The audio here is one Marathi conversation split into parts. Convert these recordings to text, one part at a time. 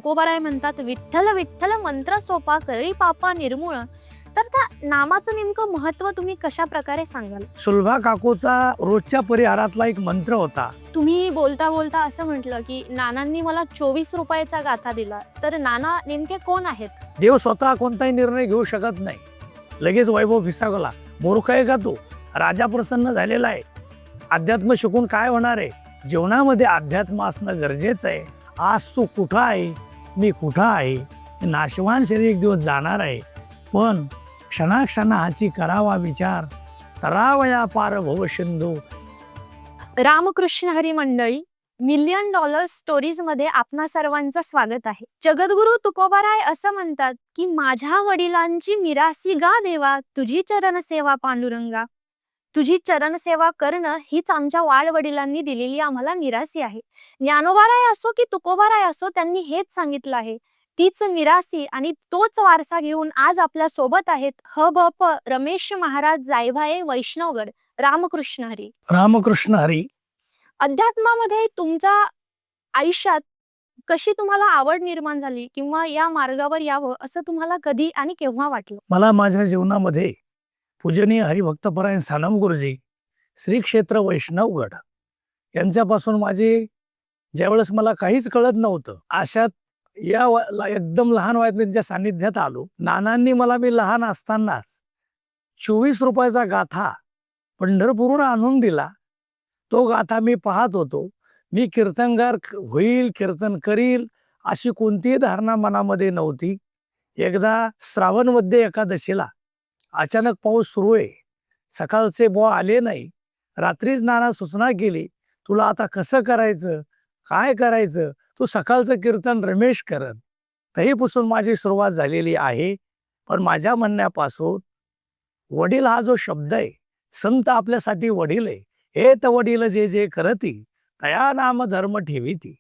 तुकोबाराय म्हणतात, विठ्ठल विठ्ठल मंत्र सोपा करी पापा निर्मूळ. तर त्या नामाचं नेमकं महत्व तुम्ही कशा प्रकारे सांगाल? सुलभा काकूचा रोजच्या परिहारातला एक मंत्र होता. तुम्ही बोलता बोलता असं म्हटलं की नानांनी मला 24 रुपयाचा गाथा दिला. तर नाना नेमके कोण आहेत? देव स्वतः कोणताही निर्णय घेऊ शकत नाही. लगेच वैभव फिसावला. मूर्ख आहे का तू? राजा प्रसन्न झालेला आहे. अध्यात्म शिकून काय होणार आहे? जीवनामध्ये अध्यात्म असणं गरजेचं आहे. आज तू कुठं आहे, मी कुठं आहे. नाशवान शरीर एक दिवस जाणार आहे, पण क्षणाक्षणाची करावा विचार. करावया पार भवसिंधू. रामकृष्ण हरी मंडळी, मिलियन डॉलर स्टोरीज मध्ये आपणा सर्वांचं स्वागत आहे. जगद्गुरु तुकोबाराय असं म्हणतात की माझ्या वडिलांची मिरासी गा देवा, तुझी चरण सेवा पांडुरंगा. तुझी चरण सेवा करणं हीच आमच्या वाडवडिलांनी दिलेली आम्हाला मिरासी आहे. ज्ञानोबाराय असो की तुकोबाराय असो, त्यांनी हेच सांगितलं आहे. तीच मिरासी आणि तोच वारसा घेऊन आज आपल्या सोबत आहेत ह.भ.प. रमेश महाराज जायभाये वैष्णवगड. रामकृष्ण हरी. रामकृष्ण हरी. अध्यात्मामध्ये तुमच्या आयुष्यात कशी तुम्हाला आवड निर्माण झाली किंवा या मार्गावर यावं असं तुम्हाला कधी आणि केव्हा वाटलं? मला माझ्या जीवनामध्ये पूजनीय हरिभक्तपरायण सानम गुरुजी, श्री क्षेत्र वैष्णवगड यांच्यापासून माझी ज्यावेळेस मला काहीच कळत नव्हतं, अशात एकदम लहान वयात मी त्यांच्या सान्निध्यात आलो. नानांनी मला, मी लहान असतानाच 24 रुपयाचा गाथा पंढरपूरहून आणून दिला. तो गाथा मी पाहत होतो. मी कीर्तनगार होईल, कीर्तन करील अशी कोणतीही धारणा मनामध्ये नव्हती. एकदा श्रावण मध्य एकादशीला अचानक पाऊस सुरू आहे. सकाळचे बुवा आले नाही. रात्रीच नाना सूचना केली, तुला आता कसं करायचं, काय करायचं, तू सकाळचं कीर्तन रमेश करत. तरीपासून माझी सुरुवात झालेली आहे. पण माझ्या म्हणण्यापासून वडील हा जो शब्द आहे, संत आपल्यासाठी वडील आहे. हे तर वडील जे जे करती, तया नाम धर्म ठेवीती.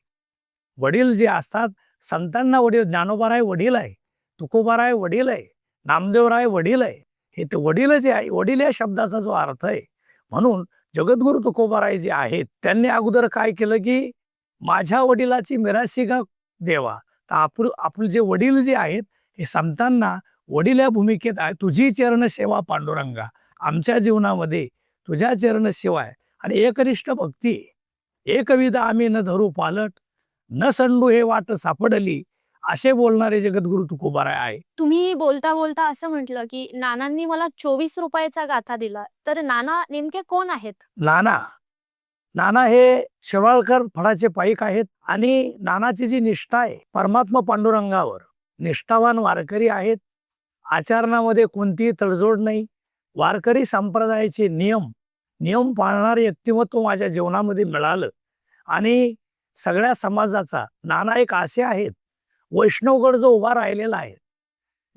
वडील जे असतात, संतांना वडील. ज्ञानोबाराय वडील आहे, तुकोबाराय वडील आहे, नामदेवराय वडील आहे. हे तर वडील जे आहे, वडील या शब्दाचा जो अर्थ आहे. म्हणून जगद्गुरु तुकोबाराय जे आहेत, त्यांनी अगोदर काय केलं की माझ्या वडिलाची मिरासी का देवा. तर आपले जे वडील जे आहेत, हे संतांना वडील या भूमिकेत आहे. तुझी चरण सेवा पांडुरंगा. आमच्या जीवनामध्ये तुझ्या चरण सेवा आहे आणि एकनिष्ठ भक्ती. एकविध आम्ही न धरू पालट, न संडू हे वाट सापडली, असे बोलणारे जगद्गुरु तुकोबाराय आहे. तुम्ही बोलता बोलता असं म्हटलं की नानांनी मला 24 रुपयाचा गाथा दिला. तर नाना नेमके कोण आहेत? नाना हे शेवाळकर फळाचे पाईक आहेत आणि नानाची जी निष्ठा आहे परमात्मा पांडुरंगावर, निष्ठावान वारकरी आहेत. आचरणामध्ये कोणतीही तडजोड नाही. वारकरी संप्रदायाचे नियम पाळणारे व्यक्तिमत्व माझ्या जीवनामध्ये मिळालं. आणि सगळ्या समाजाचा नाना एक असे आहेत, वैष्णवगड जो उभा राहिलेला आहे,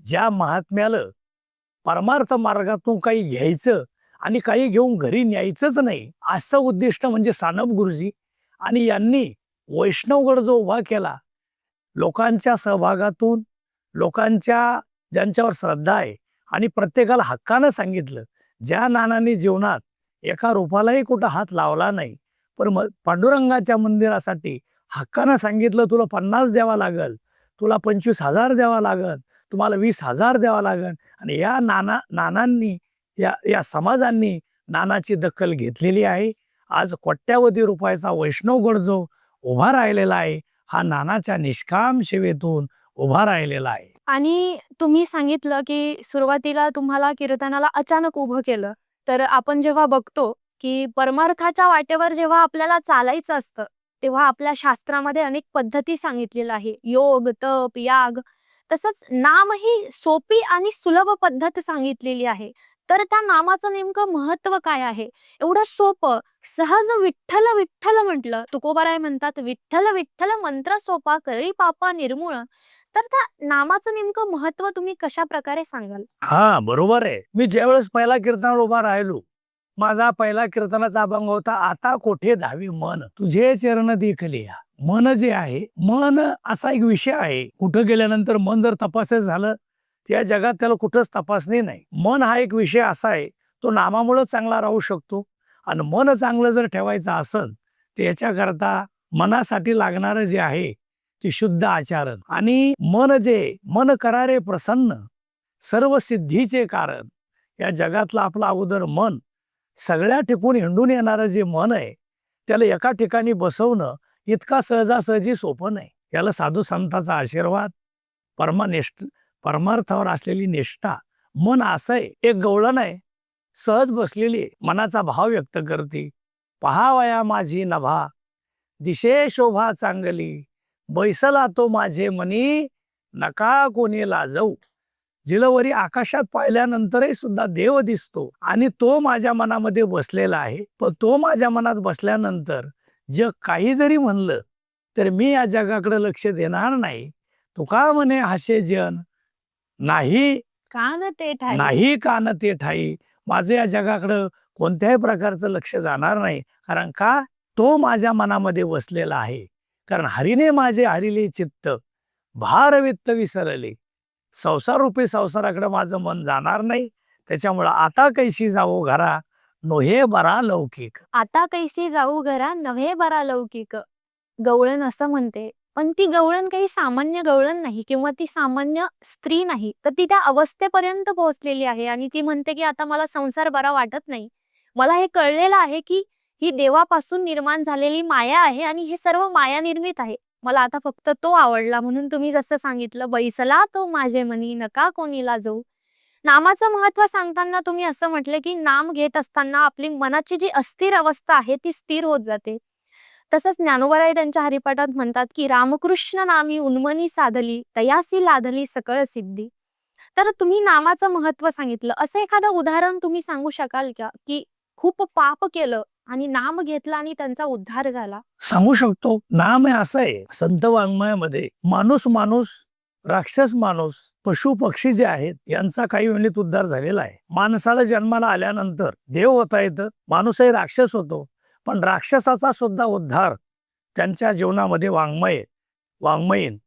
ज्या महात्म्याला परमार्थ मार्गातून काही घ्यायचं आणि काही घेऊन घरी न्यायचंच नाही, असं उद्दिष्ट म्हणजे सानप गुरुजी. आणि यांनी वैष्णवगड जो उभा केला, लोकांच्या सहभागातून, लोकांच्या ज्यांच्यावर श्रद्धा आहे आणि प्रत्येकाला हक्कानं सांगितलं. ज्या नानांनी जीवनात एका रुपालाही कुठं हात लावला नाही, पण पांडुरंगाच्या मंदिरासाठी हक्कानं सांगितलं, तुला 50 द्यावा लागल, तुला 25,000 द्यावा लागल, तुम्हाला 20,000 द्यावा लागल. आणि या नानांनी या समाजांनी नानाची दखल घेतलेली आहे. आज कोट्यावधी रुपयाचा वैष्णवगड जो उभा राहिलेला आहे, हा नानाच्या निष्काम सेवेतून उभा राहिलेला आहे. आणि तुम्ही सांगितलं की सुरुवातीला तुम्हाला कीर्तनाला अचानक उभं केलं. तर आपण जेव्हा बघतो की परमार्थाच्या वाटेवर जेव्हा आपल्याला चालायचं असतं, तेव्हा आपल्या शास्त्रामध्ये अनेक पद्धती सांगितलेल्या आहे. योग, तप, याग. तसंच नाम ही सोपी आणि सुलभ पद्धत सांगितलेली आहे. तर त्या नामाचं नेमकं महत्व काय आहे? एवढं सोपं, सहज विठ्ठल विठ्ठल म्हटलं. तुकोबाराय म्हणतात, विठ्ठल विठ्ठल मंत्र सोपा करी पापा निर्मूळ. तर त्या नामाचं नेमकं महत्व तुम्ही कशा प्रकारे सांगाल? हा, बरोबर आहे. मी ज्यावेळेस पहिला कीर्तनाला उभा राहिलो, माझा पहिला कीर्तनाचा अभंग होता, आता कोठे धावी मन, तुझे चरण देखलिया. मन जे आहे, मन असा एक विषय आहे. कुठं गेल्यानंतर मन जर तपासायचं झालं, त्या जगात त्याला कुठंच तपासणी नाही. मन हा एक विषय असा आहे, तो नामामुळे चांगला राहू शकतो. आणि मन चांगलं जर ठेवायचं असेल, तर याच्याकरता मनासाठी लागणारं जे आहे ती शुद्ध आचरण. आणि मन करारे प्रसन्न, सर्व सिद्धीचे कारण. या जगातलं आपलं अगोदर मन, सगळ्या ठिकाण हिंडून येणारं जे मन आहे त्याला एका ठिकाणी बसवणं इतका सहजासहजी सोपं नाही. याला साधू संतांचा आशीर्वाद, परमार्थावर असलेली निष्ठा. मन असं आहे, एक गवळण आहे, सहज बसलेली आहे, मनाचा भाव व्यक्त करते. पहावया माझी नभा, दिशे शोभा चांगली, बैसला तो माझे मनी, नका कोणी लाजवू. जिलवरी आकाशात पाहिल्यानंतरही सुद्धा देव दिसतो आणि तो माझ्या मनामध्ये बसलेला आहे. पण तो माझ्या मनात बसल्यानंतर जग काही जरी म्हणलं तर मी या जगाकडे लक्ष देणार नाही. तुका म्हणे हासे जन, नाही कान ते ठाई. नाही कान ते ठाई. माझं या जगाकडं कोणत्याही प्रकारचं लक्ष जाणार नाही. कारण का? तो माझ्या मनामध्ये बसलेला आहे. कारण हरीने माझे हरिले चित्त, भारवित्त विसरले. संसारूपी संसाराकडे माझं मन जाणार नाही. त्याच्यामुळं आता कैशी जावो घरा, नोहे बरा लौकिक. आता कैसी जाऊ घरा, नव्हे बरा लौकिक. गवळण असं म्हणते, पण ती गवळण काही सामान्य गवळण नाही किंवा ती सामान्य स्त्री नाही, तर ती त्या अवस्थेपर्यंत पोहोचलेली आहे आणि ती म्हणते की आता मला संसार बरा वाटत नाही. मला हे कळलेलं आहे की ही देवापासून निर्माण झालेली माया आहे आणि हे सर्व माया निर्मित आहे. मला आता फक्त तो आवडला. म्हणून तुम्ही जसं सांगितलं, बैसला तो माझे मनी, नका कोणीला जाऊ. नामाचं महत्त्व सांगताना तुम्ही असं म्हटलं की नाम घेत असताना आपली मनाची जी अस्थिर अवस्था आहे ती स्थिर होत जाते. तसंच ज्ञानोबाराय त्यांच्या हरिपाठात म्हणतात की रामकृष्ण नामी उन्मनी साधली, तयासी लाधली सकळ सिद्धी. तर तुम्ही नामाचं महत्त्व सांगितलं. असं एखादं उदाहरण तुम्ही सांगू शकाल का की खूप पाप केलं आणि नाम घेतला आणि त्यांचा उद्धार झाला? सांगू शकतो. नाम हे असं आहे, संत वाङ्मयामध्ये माणूस, राक्षस माणूस, पशु पक्षी जे आहेत यांचा काही वेळेत उद्धार झालेला आहे. माणसाला जन्माला आल्यानंतर देव होता येतं, माणूसही राक्षस होतो, पण राक्षसाचा सुद्धा उद्धार त्यांच्या जीवनामध्ये वाङ्मयीन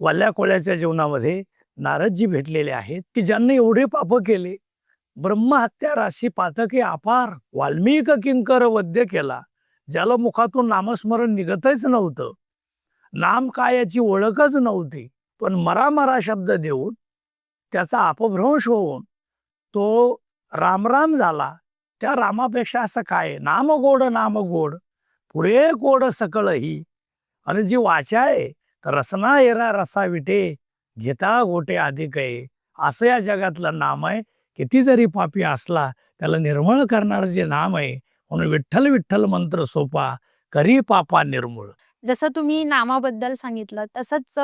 वल्ल्या कोळ्याच्या जीवनामध्ये नारदजी भेटलेले आहेत की ज्यांनी एवढे पाप केले. ब्रह्महत्या राशी पातके अपार, वाल्मिक किंकर वद्य केला. ज्याला मुखातून नामस्मरण निघतच नव्हतं, नाम काय याची ओळखच नव्हती, पण मरा शब्द देऊन त्याचा अपभ्रंश होऊन तो राम झाला. त्या रामापेक्षा असं काय? नाम गोड पुरे गोड सकळही. आणि जी वाचा आहे तर रसना येरा रसा विटे, घेता गोटे अधिक आहे. असं या जगातलं नाम आहे. किती जरी पापी असला त्याला निर्मळ करणारं जे नाम आहे. म्हणून विठ्ठल विठ्ठल मंत्र सोपा, करी पापा निर्मूळ. जसं तुम्ही नामाबद्दल सांगितलं तसंच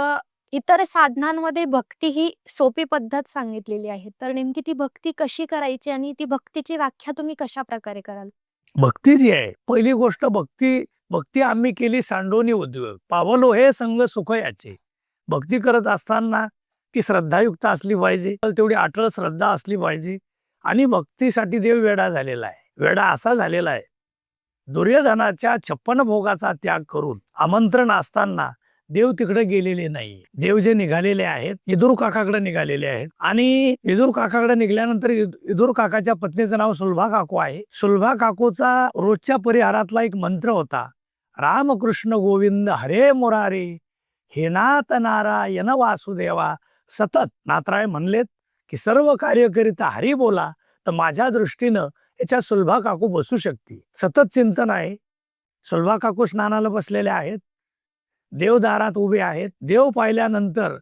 इतर साधनांमध्ये भक्ती ही सोपी पद्धत सांगितलेली आहे. तर नेमकी ती भक्ती कशी करायची आणि ती भक्तीची व्याख्या तुम्ही कशा प्रकारे कराल? भक्ती जी आहे, पहिली गोष्ट भक्ती आम्ही केली सांडोनी उद्योग, पावलो हे संग सुख याचे. भक्ती करत असताना ती श्रद्धायुक्त असली पाहिजे, तेवढी अटळ श्रद्धा असली पाहिजे. आणि भक्तीसाठी देव वेडा झालेला आहे. वेडा असा झालेला आहे, दुर्योधनाच्या 56 भोगाचा त्याग करून आमंत्रण असताना देव तिकडे गेलेले नाही. देव जे निघालेले आहेत इदूर काकाकडे निघालेले आहेत. आणि इदूर काकाकडे निघाल्यानंतर इदूर काकाच्या पत्नीचं नाव सुलभा काकू आहे. सुलभा काकूचा रोजच्या परिहारातला एक मंत्र होता, रामकृष्ण गोविंद हरे मुरारे, हे नाथ नारायण वासुदेवा. सतत नाथराय म्हणलेत की सर्व कार्य करिता हरी बोला, तर माझ्या दृष्टीनं याच्यात सुलभा काकू बसू शकते. सतत चिंतन आहे. सुलभा काकू स्नानाला बसलेल्या आहेत, देवदारात उभे आहेत. देव पाहिल्यानंतर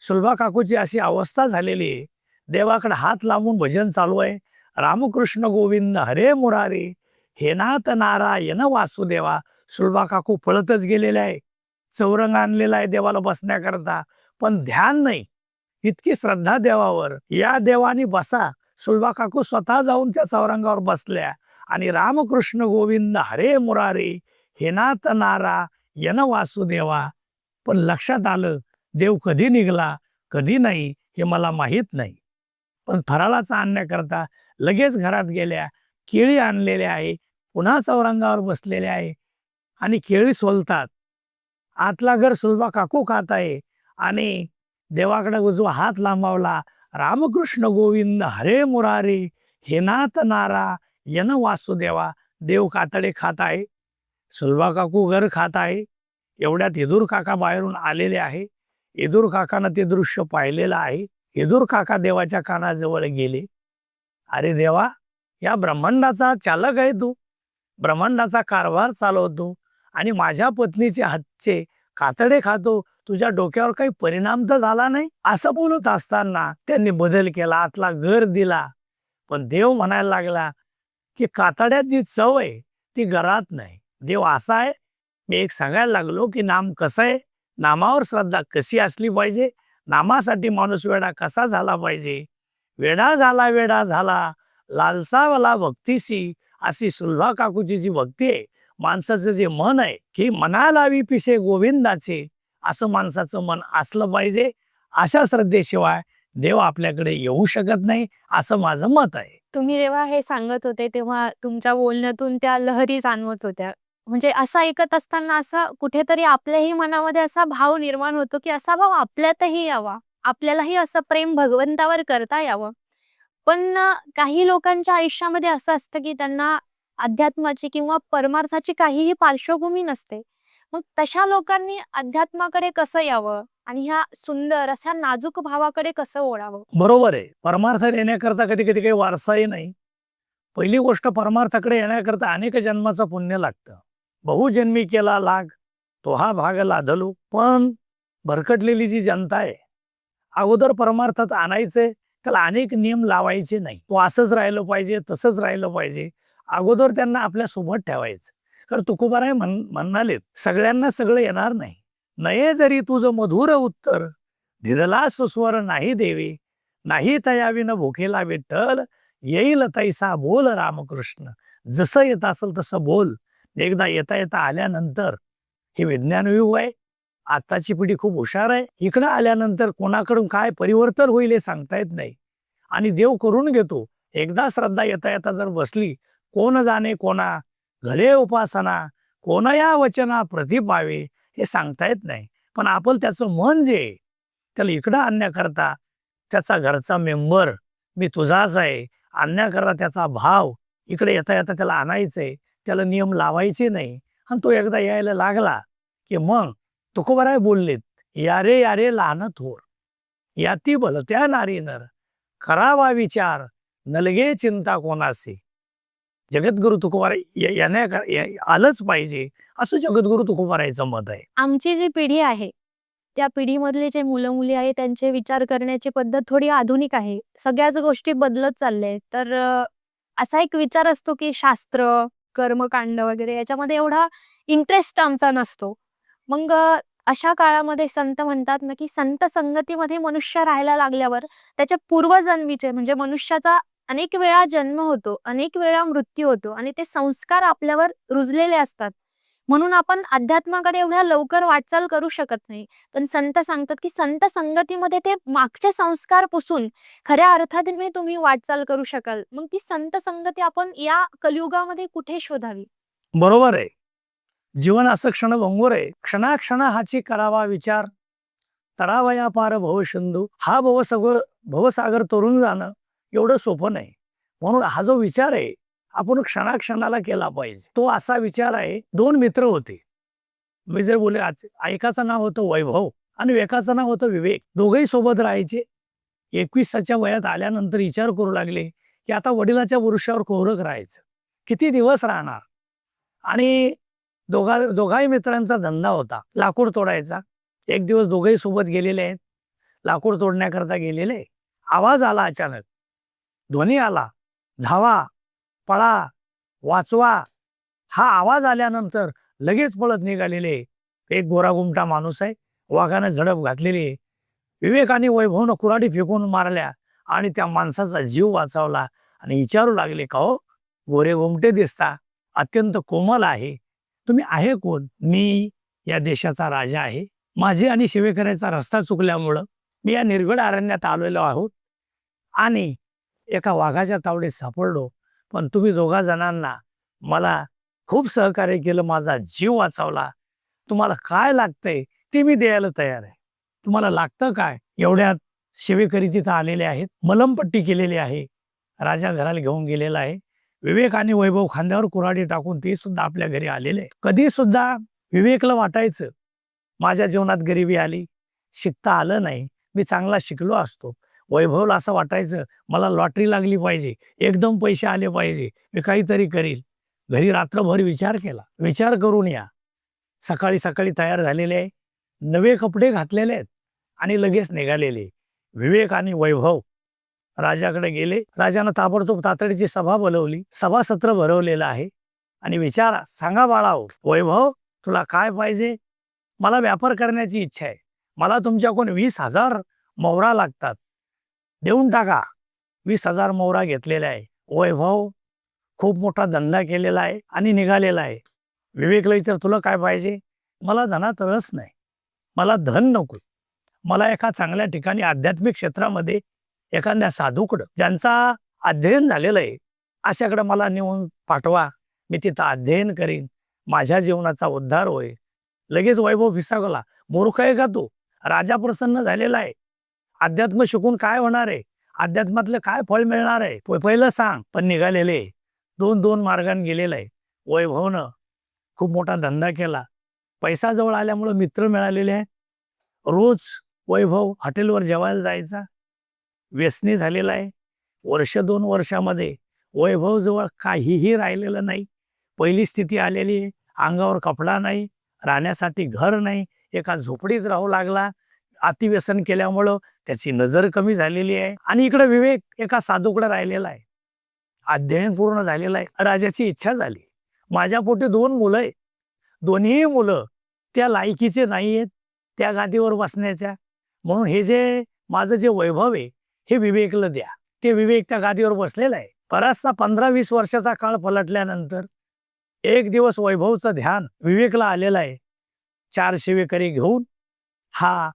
सुलभा काकूची अशी अवस्था झालेली आहे, देवाकडे हात लावून भजन चालू आहे, रामकृष्ण गोविंद हरे मुरारे, हे नाथ नारायण वासुदेवा. सुलभा काकू पळतच गेलेल्या आहे. चौरंग आणलेला आहे देवाला बसण्याकरता, पण ध्यान नाही. इतकी श्रद्धा देवावर, या देवानी बसा. सुलभा काकू स्वतः जाऊन त्या चौरंगावर बसल्या आणि रामकृष्ण गोविंद हरे मुरारे, हे नाथ नारायण वासुदेवा. पण लक्षात आलं देव कधी निघाला कधी नाही हे मला माहीत नाही. पण फराळाचा आणण्याकरता लगेच घरात गेल्या, केळी आणलेल्या आहे, पुन्हा चौरंगावर बसलेले आहे आणि केळी सोलतात. आतला घर सुलभा काकू खात आहे आणि देवाकडे उजवा हात लांबवला, रामकृष्ण गोविंद हरे मुरारे, हे नाथ नारायण वासुदेवा. देव कातडे खात आहे, सुलभा काकू घर खात आहे. एवढ्यात येदूर काका बाहेरून आलेले आहे. येदूर काकानं ते दृश्य पाहिलेलं आहे. येदूर काका देवाच्या कानाजवळ गेले. अरे देवा, या ब्रह्मांडाचा चालक आहे तू, ब्रह्मांडाचा कारभार चालवतो आणि माझ्या पत्नीचे हातचे कातडे खातो, तुझ्या डोक्यावर काही परिणाम तर झाला नाही? असं बोलत असताना त्यांनी बदल केला, आतला घर दिला. पण देव म्हणायला लागला की कातड्यात जी चव आहे ती घरात नाही. देव असा आहे, मी एक सांगायला लागलो की नाम कसं आहे, नामावर श्रद्धा कशी असली पाहिजे, नामासाठी माणूस वेडा कसा झाला पाहिजे. वेडा झाला लालसावला भक्तीशी, अशी सुलभा काकूची जी भक्ती आहे, माणसाचं जे मन आहे की मना लावी पिसे गोविंदाचे, असं माणसाचं मन असलं पाहिजे. अशा श्रद्धेशिवाय देव आपल्याकडे येऊ शकत नाही, असं माझं मत आहे. तुम्ही जेव्हा हे सांगत होते तेव्हा तुमच्या बोलण्यातून त्या लहरी जाणवत होत्या. म्हणजे असं ऐकत असताना असं कुठेतरी आपल्याही मनामध्ये असा भाव निर्माण होतो, की असा भाव आपल्यातही यावा. आपल्यालाही असं प्रेम भगवंतावर करता यावं. पण काही लोकांच्या आयुष्यामध्ये असं असतं, की त्यांना अध्यात्माची किंवा परमार्थाची काहीही पार्श्वभूमी नसते. मग तशा लोकांनी अध्यात्माकडे कसं यावं आणि ह्या सुंदर अशा नाजूक भावाकडे कसं ओढावं? बरोबर आहे. परमार्थ येण्याकरता कधी कधी काही वारसाही नाही. पहिली गोष्ट, परमार्थाकडे येण्याकरता अनेक जन्माचं पुण्य लागतं. बहुजन्मी केला लाग, तो हा भाग लाधलो. पण भरकटलेली जी जनता आहे, अगोदर परमार्थात आणायचे, त्याला अनेक नियम लावायचे नाही. तो असंच राहिलं पाहिजे, तसंच राहिलं पाहिजे. अगोदर त्यांना आपल्या सोबत ठेवायचं. कारण तुकोबाराय म्हणालेत, सगळ्यांना सगळं येणार नाही. नये जरी तुझं मधुर उत्तर, धिदला सुस्वर नाही देवी, नाही तयाविन भुकेला विठ्ठल, येईल तैसा बोल रामकृष्ण. जसं येत असेल तसं बोल. एकदा येता येता आल्यानंतर, हे विज्ञानयुग आहे, आताची पिढी खूप हुशार आहे. इकडं आल्यानंतर कोणाकडून काय परिवर्तन होईल हे सांगता येत नाही. आणि देव करून घेतो. एकदा श्रद्धा येता येता जर बसली, कोण जाणे कोणा घडे उपासना, कोण या वचना प्रतिपावे, हे सांगता येत नाही. पण आपण त्याचं मन जे आहे, त्याला इकडं आणण्याकरता, त्याचा घरचा मेंबर मी तुझाच आहे आणण्याकरता त्याचा भाव इकडे येता येता त्याला आणायचंय, त्याला नियम लावायचे नाही. आणि तो एकदा यायला लागला की मग तुकोबाराय बोललेत, यारे लहान थोर, याती भलत्या नारी नर, करावा विचार नलगे चिंता कोणासे. जगद्गुरु तुकोबाराय आलंच पाहिजे, असं जगद्गुरु तुकोबारायचं मत आहे. आमची जी पिढी आहे, त्या पिढीमधले जे मुलं-मुली आहेत, त्यांचे विचार करण्याची पद्धत थोडी आधुनिक आहे. सगळ्याच गोष्टी बदलत चालल्या आहेत. तर असा एक विचार असतो, की शास्त्र, कर्मकांड वगैरे याच्यामध्ये एवढा इंटरेस्ट आमचा नसतो. मग अशा काळामध्ये संत म्हणतात ना, की संत संगतीमध्ये मनुष्य राहायला लागल्यावर त्याच्या पूर्वजन्मीचे म्हणजे मनुष्याचा अनेक वेळा जन्म होतो, अनेक वेळा मृत्यू होतो आणि ते संस्कार आपल्यावर रुजलेले असतात. म्हणून आपण अध्यात्माकडे एवढ्या लवकर वाटचाल करू शकत नाही. पण संत सांगतात, की संत संगतीमध्ये ते मागचे संस्कार पुसून खऱ्या अर्थाने तुम्ही वाटचाल करू शकाल. मग ती संत संगती आपण या कलियुगामध्ये कुठे शोधावी? बरोबर आहे. जीवन असं क्षणभंगुर आहे. क्षणाक्षणा हाची करावा विचार, तरावया पार भवसिंधू. हा भवसागर तरुण जाणं एवढं सोपं नाही. म्हणून हा जो विचार आहे, आपण क्षणाक्षणाला केला पाहिजे. तो असा विचार आहे, दोन मित्र होते. मी जर बोलले, एकाचं नाव होतं वैभव आणि एकाचं नाव होतं विवेक. दोघंही सोबत राहायचे. 21च्या वयात आल्यानंतर विचार करू लागले की आता वडिलाच्या वृक्षावर कोरक राहायचं, किती दिवस राहणार. आणि दोघाही मित्रांचा धंदा होता लाकूड तोडायचा. एक दिवस दोघंही सोबत गेलेले आहेत, लाकूड तोडण्याकरता गेलेले. आवाज आला अचानक, ध्वनी आला, धावा, पळा, वाचवा. हा आवाज आल्यानंतर लगेच पळत निघालेले एक गोरागुमटा माणूस आहे, वाघाने झडप घातलेली आहे. विवेक आणि वैभवनं कुऱ्हाडी फेकून मारल्या आणि त्या माणसाचा जीव वाचवला. आणि विचारू लागले, का हो गोरे गोमटे दिसता, अत्यंत कोमल आहे, तुम्ही आहे कोण? मी या देशाचा राजा आहे. माझी आणि शिवेकऱ्याचा रस्ता चुकल्यामुळं मी या निर्गड अरण्यात आलेलो आहोत आणि एका वाघाच्या तावडीत सापडलो. पण तुम्ही दोघा जणांना मला खूप सहकार्य केलं, माझा जीव वाचवला. तुम्हाला काय लागतंय ते मी द्यायला तयार आहे. तुम्हाला लागतं काय? एवढ्यात शिवेकरी तिथं आलेले आहेत, मलमपट्टी केलेली आहे, राजा घराला घेऊन गेलेला आहे. विवेक आणि वैभव खांद्यावर कुऱ्हाडी टाकून ते सुद्धा आपल्या घरी आलेले. कधी सुद्धा विवेकला वाटायचं माझ्या जीवनात गरिबी आली, शिकता आलं नाही, मी चांगला शिकलो असतो. वैभवला असं वाटायचं मला लॉटरी लागली पाहिजे, एकदम पैसे आले पाहिजे, मी काहीतरी करील. घरी रात्रभर विचार केला. विचार करून या. सकाळी सकाळी तयार झालेले आहे, नवे कपडे घातलेले आहेत आणि लगेच निघालेले. विवेक आणि वैभव राजाकडे गेले. राजानं ताबडतोब तातडीची सभा बोलवली. सभासत्र भरवलेलं आहे आणि विचारा, सांगा बाळाओ, वैभव तुला काय पाहिजे? मला व्यापार करण्याची इच्छा आहे. मला तुमच्याकडून 20,000 मोहरा लागतात, देऊन टाका. 20,000 मोहरा घेतलेला आहे. वैभव खूप मोठा धंदा केलेला आहे आणि निघालेला आहे. विवेकला विचार, तुला काय पाहिजे? मला धनात रस नाही, मला धन नको. मला एका चांगल्या ठिकाणी आध्यात्मिक क्षेत्रामध्ये एखाद्या साधूकडं ज्यांचा अध्ययन झालेलं आहे अशाकडे मला नेऊन पाठवा. मी तिथं अध्ययन करीन, माझ्या जीवनाचा उद्धार होईल. लगेच वैभव फिसावला. मूर्ख आहे का तू? राजा प्रसन्न झालेला आहे. अध्यात्म शिकून काय होणार आहे? अध्यात्मातलं काय फळ मिळणार आहे? पहिलं सांग. पण निघालेले दोन मार्गाने गेलेलं आहे. वैभवनं खूप मोठा धंदा केला. पैसा जवळ आल्यामुळं मित्र मिळालेले आहेत. रोज वैभव हॉटेलवर जेवायला जायचा. व्यसनी झालेला आहे. 1-2 वर्षामध्ये वैभवजवळ काहीही राहिलेलं नाही. पहिली स्थिती आलेली आहे. अंगावर कपडा नाही, राहण्यासाठी घर नाही, एका झोपडीत राहू लागला. अतिव्यसन केल्यामुळं त्याची नजर कमी झालेली आहे. आणि इकडे विवेक एका साधूकडे राहिलेला आहे. अध्ययन पूर्ण झालेलं आहे. राजाची इच्छा झाली, माझ्या पोटी 2 मुलं आहेत, दोन्ही मुलं त्या लायकीचे नाही आहेत त्या गादीवर बसण्याच्या. म्हणून हे जे माझं जे वैभव आहे हे विवेकला द्या. ते विवेक त्या गादीवर बसलेला आहे. बराचसा 15-20 वर्षाचा काळ पलटल्यानंतर एक दिवस वैभवचं ध्यान विवेकला आलेलं आहे. 4 शिवेकरी घेऊन हा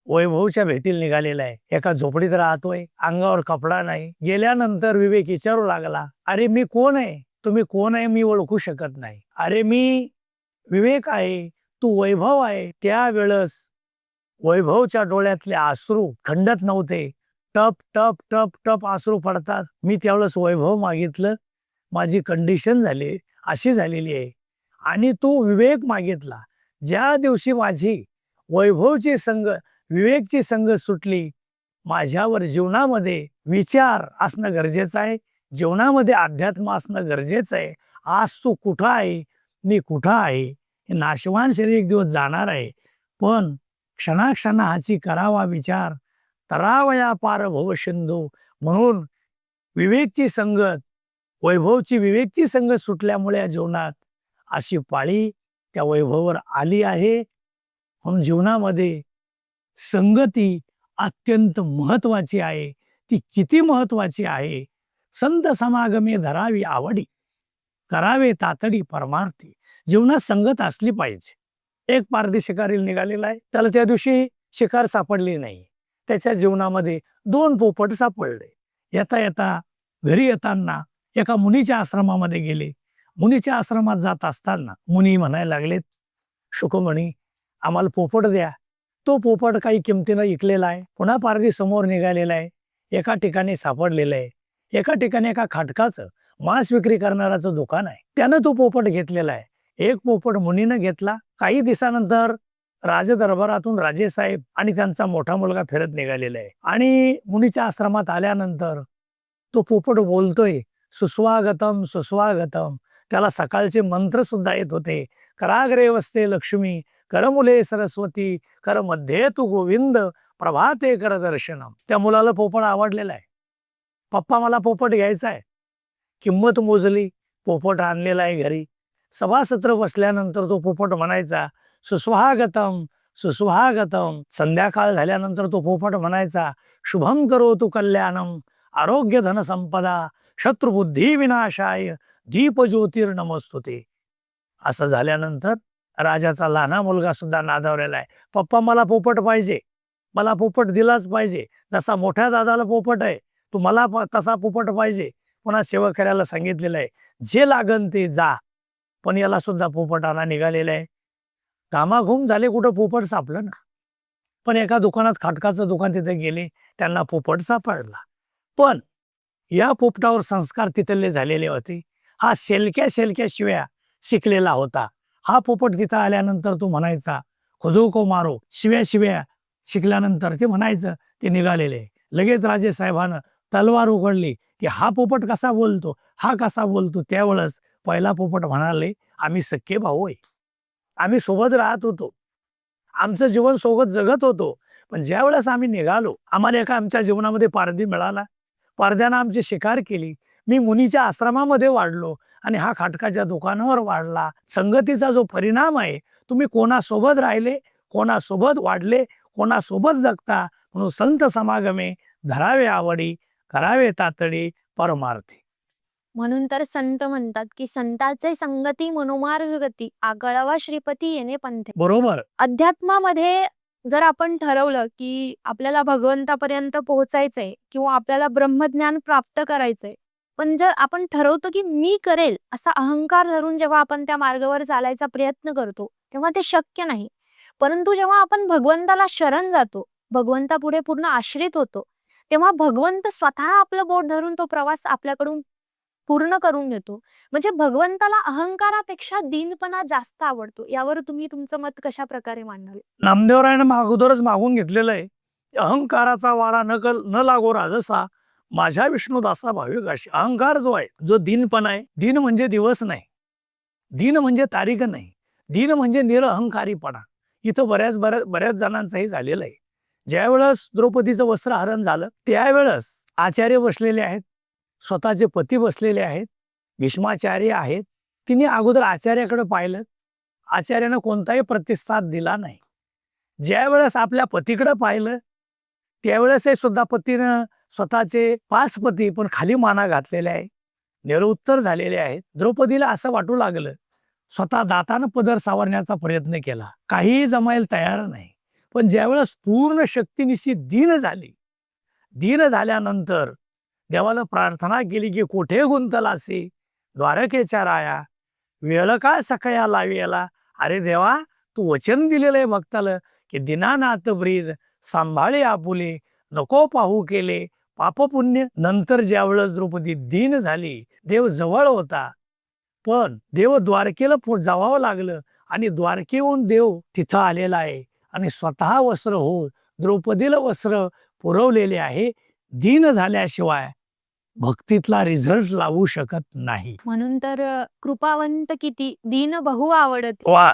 वैभवच्या भेटीला निघालेला आहे. एका झोपडीत राहतोय, अंगावर कपडा नाही. गेल्यानंतर विवेक विचारू लागला, अरे मी कोण आहे? तुम्ही कोण आहे मी ओळखू शकत नाही. अरे मी विवेक आहे, तू वैभव आहे. त्यावेळेस वैभवच्या डोळ्यातले अश्रू खंडत नव्हते. टप टप टप टप अश्रू पडतात. मी त्यावेळेस वैभव मागितलं, माझी कंडिशन झाली अशी झालेली आहे. आणि तू विवेक मागितला. ज्या दिवशी माझी वैभवची संग विवेकची संगत सुटली, माझ्यावर जीवनामध्ये विचार असणं गरजेचं आहे, जीवनामध्ये अध्यात्म असणं गरजेचं आहे. आज तू कुठं आहे, मी कुठं आहे? हे नाशवान शरीर एक दिवस जाणार आहे, पण क्षणाक्षणाची करावा विचार, तरावया पार भवसिंधू. म्हणून विवेकची संगत, वैभवची विवेकची संगत सुटल्यामुळे या जीवनात अशी पाळी त्या वैभवावर आली आहे. म्हणून जीवनामध्ये संगती अत्यंत महत्वाची आहे. ती किती महत्वाची आहे? संत समागमे धरावी आवडी, करावे तातडी परमार्थी. जीवनात संगत असली पाहिजे. एक पारधी शिकारीला निघालेला आहे, त्याला त्या दिवशी शिकार सापडली नाही. त्याच्या जीवनामध्ये 2 पोपट सापडले. येता येता घरी येताना एका मुनीच्या आश्रमामध्ये गेले. मुनीच्या आश्रमात जात असताना मुनी म्हणायला लागलेत, शुकमणी आम्हाला पोपट द्या. तो पोपट काही किमतीनं विकलेला आहे. पुन्हा पारधी समोर निघालेला आहे. एका ठिकाणी सापडलेलं आहे. एका ठिकाणी एका खाटकाचं मांस विक्री करणाराचं दुकान आहे. त्यानं तो पोपट घेतलेला आहे. एक पोपट मुनीनं घेतला. काही दिवसानंतर राजदरबारातून राजेसाहेब आणि त्यांचा मोठा मुलगा फिरत निघालेला आहे. आणि मुनीच्या आश्रमात आल्यानंतर तो पोपट बोलतोय, सुस्वागतम सुस्वागतम. त्याला सकाळचे मंत्र सुद्धा येत होते. कराग्रे वसते लक्ष्मी, करमुले सरस्वती, कर मध्ये तू गोविंद, प्रभाते कर दर्शनम. त्या मुलाला पोपट आवडलेला आहे. पप्पा मला पोपट घ्यायचा आहे. किंमत मोजली, पोपट आणलेला आहे घरी. सभासत्र बसल्यानंतर तो पोपट म्हणायचा, सुस्वागतम सुस्वागतम. संध्याकाळ झाल्यानंतर तो पोपट म्हणायचा, शुभम करोतु कल्याणम, आरोग्य धन संपदा, शत्रुबुद्धी विनाशाय, दीप ज्योतिर्नमस्तुते. असं झाल्यानंतर राजाचा लहाना मुलगा सुद्धा नादावलेला आहे. पप्पा मला पोपट पाहिजे, मला पोपट दिलाच पाहिजे. जसा मोठ्या दादाला पोपट आहे, तू मला तसा पोपट पाहिजे. पुन्हा सेवकऱ्याला सांगितलेलं आहे, जे लागन ते जा, पण याला सुद्धा पोपट आणा निघालेला आहे. घामाघूम झाले, कुठं पोपट सापलं ना. पण एका दुकानात, खाटकाचं दुकान, तिथे गेले, त्यांना पोपट सापडला. पण या पोपटावर संस्कार तिथले झालेले होते. हा शेलक्या शेलक्या शिव्या शिकलेला होता. हा पोपट तिथं आल्यानंतर तो म्हणायचा, खुदो को मारो शिव्या शिव्या शिकल्यानंतर ते म्हणायचं ते निघालेले. लगेच राजे साहेबानं तलवार उघडली की हा पोपट कसा बोलतो, हा कसा बोलतो. त्यावेळेस पहिला पोपट म्हणाले, आम्ही सख्खे भाऊ आहे, आम्ही सोबत राहत होतो, आमचं जीवन सोबत जगत होतो. पण ज्यावेळेस आम्ही निघालो, आम्हाला एका आमच्या जीवनामध्ये पारधी मिळाला, पारध्यानं आमची शिकार केली. मी मुनीच्या आश्रमामध्ये वाढलो आणि हा खाटकाच्या दुकानावर वाढला. संगतीचा जो परिणाम आहे, तुम्ही कोणासोबत राहिले, कोणासोबत वाढले, कोणासोबत जगता. म्हणून संत समागमे धरावे आवडी, करावे तातडी परमार्थी. म्हणून तर संत म्हणतात की संताचे संगती मनोमार्ग गती आगळवा श्रीपती येणे पंथे. बरोबर. अध्यात्मामध्ये जर आपण ठरवलं की आपल्याला भगवंतापर्यंत पोहोचायचंय किंवा आपल्याला ब्रह्मज्ञान प्राप्त करायचंय, पण जर आपण ठरवतो की मी करेल असा अहंकार धरून जेव्हा आपण त्या मार्गावर चालायचा प्रयत्न करतो तेव्हा ते शक्य नाही. परंतु जेव्हा आपण भगवंताला शरण जातो, भगवंतापुढे पूर्ण आश्रित होतो, तेव्हा भगवंत स्वतः आपलं बोट धरून तो प्रवास आपल्याकडून पूर्ण करून घेतो. म्हणजे भगवंताला अहंकारापेक्षा दीनपणा जास्त आवडतो. यावर तुम्ही तुमचं मत कशा प्रकारे मांडाल? नामदेवरायानं अगोदरच मागून घेतलेलं आहे, अहंकाराचा वारा न लागो राजसा, माझ्या विष्णुदासा भाविकाशी. अहंकार जो आहे, जो दीनपणा आहे, दीन म्हणजे दिवस नाही, दीन म्हणजे तारीख नाही, दीन म्हणजे निरअहंकारीपणा. इथं बऱ्याच जणांचंही झालेलं आहे. ज्यावेळेस द्रौपदीचं वस्त्रहरण झालं त्यावेळेस आचार्य बसलेले आहेत, स्वतःचे पती बसलेले आहेत, भीष्माचार्य आहेत. तिने अगोदर आचार्याकडे पाहिलं, आचार्यानं कोणताही प्रतिसाद दिला नाही. ज्यावेळेस आपल्या पतीकडे पाहिलं त्यावेळेसही सुद्धा पतीनं स्वतःचे 5 पती पण खाली माना घातलेले आहे, निरुत्तर झालेले आहेत. द्रौपदीला असं वाटू लागलं, स्वतः दातानं पदर सावरण्याचा प्रयत्न केला, काहीही जमायला तयार नाही. पण ज्यावेळेस पूर्ण शक्तीनिशी दीन झाली, दीन झाल्यानंतर देवाला प्रार्थना केली की कोठे गुंतलासी द्वारकेच्या राया, वेळ काय सखया लावियाला. अरे देवा, तू वचन दिलेलं आहे भक्ताला की दीनानाथ ब्रीद सांभाळे आपुले, नको पाहू केले पाप पुण्य. नंतर ज्यावेळेस द्रौपदी दीन झाली, देव जवळ होता, पण देव द्वारकेला जावं लागलं आणि द्वारकेहून देव तिथं आलेला आहे आणि स्वतः वस्त्र होऊन द्रौपदीला वस्त्र पुरवलेले आहे. दीन झाल्याशिवाय भक्तीतला रिझल्ट लावू शकत नाही. म्हणून तर कृपावंत किती दीन बहु आवडत. वा,